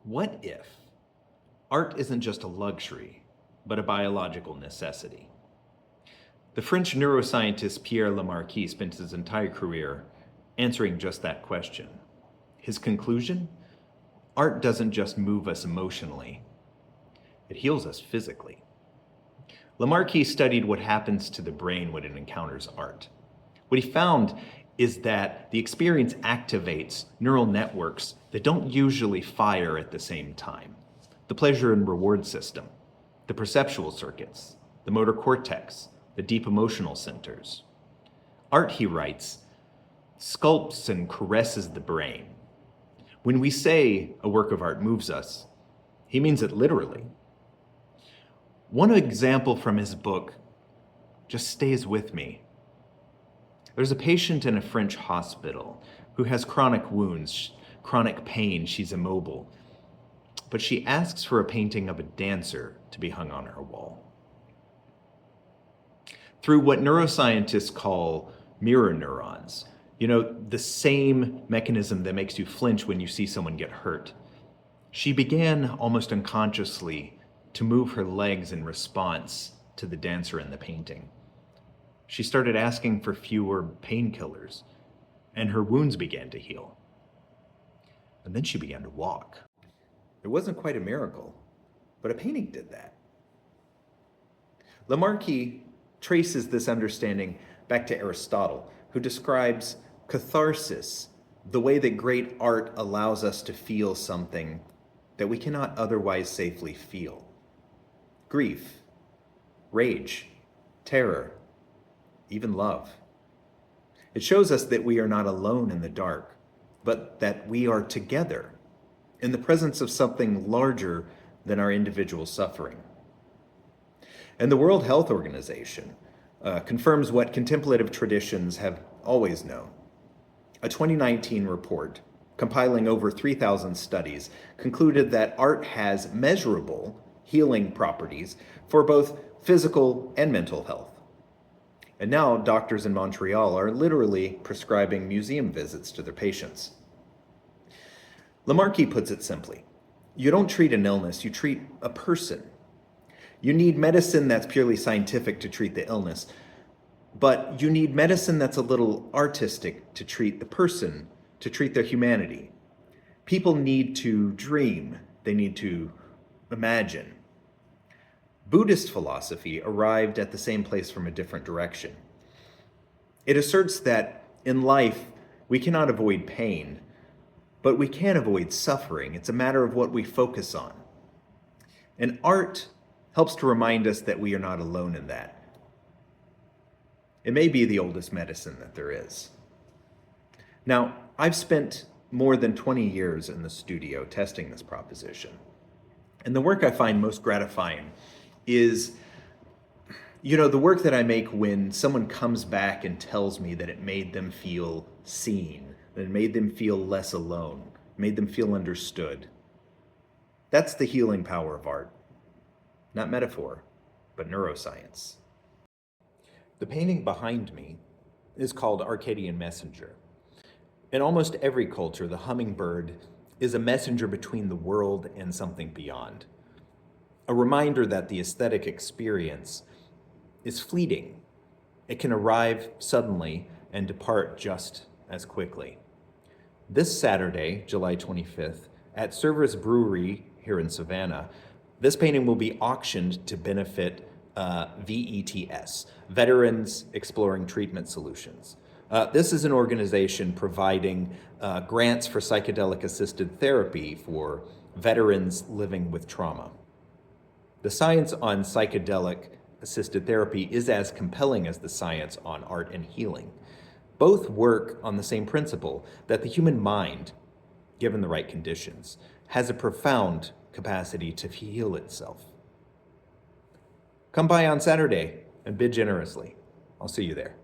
What if art isn't just a luxury, but a biological necessity? The French neuroscientist Pierre Lemarquis spent his entire career answering just that question. His conclusion? Art doesn't just move us emotionally, it heals us physically. Lemarquis studied what happens to the brain when it encounters art. What he found is that the experience activates neural networks that don't usually fire at the same time. The pleasure and reward system, the perceptual circuits, the motor cortex, the deep emotional centers. Art, he writes, sculpts and caresses the brain. When we say a work of art moves us, he means it literally. One example from his book just stays with me. There's a patient in a French hospital who has chronic wounds, chronic pain. She's immobile. But she asks for a painting of a dancer to be hung on her wall. Through what neuroscientists call mirror neurons, the same mechanism that makes you flinch when you see someone get hurt, she began almost unconsciously to move her legs in response to the dancer in the painting. She started asking for fewer painkillers, and her wounds began to heal. And then she began to walk. It wasn't quite a miracle, but a painting did that. Lemarquis traces this understanding back to Aristotle, who describes catharsis, the way that great art allows us to feel something that we cannot otherwise safely feel. Grief, rage, terror, even love. It shows us that we are not alone in the dark, but that we are together in the presence of something larger than our individual suffering. And the World Health Organization confirms what contemplative traditions have always known. A 2019 report compiling over 3,000 studies concluded that art has measurable healing properties for both physical and mental health. And now doctors in Montreal are literally prescribing museum visits to their patients. Lemarquis puts it simply, you don't treat an illness, you treat a person. You need medicine that's purely scientific to treat the illness, but you need medicine that's a little artistic to treat the person, to treat their humanity. People need to dream, they need to imagine. Buddhist philosophy arrived at the same place from a different direction. It asserts that in life, we cannot avoid pain, but we can avoid suffering. It's a matter of what we focus on. And art helps to remind us that we are not alone in that. It may be the oldest medicine that there is. Now, I've spent more than 20 years in the studio testing this proposition. And the work I find most gratifying is, the work that I make when someone comes back and tells me that it made them feel seen, that it made them feel less alone, made them feel understood. That's the healing power of art. Not metaphor, but neuroscience. The painting behind me is called Arcadian Messenger. In almost every culture, the hummingbird is a messenger between the world and something beyond. A reminder that the aesthetic experience is fleeting. It can arrive suddenly and depart just as quickly. This Saturday, July 25th, at Servers Brewery here in Savannah, this painting will be auctioned to benefit VETS, Veterans Exploring Treatment Solutions. This is an organization providing grants for psychedelic-assisted therapy for veterans living with trauma. The science on psychedelic-assisted therapy is as compelling as the science on art and healing. Both work on the same principle that the human mind, given the right conditions, has a profound capacity to heal itself. Come by on Saturday and bid generously. I'll see you there.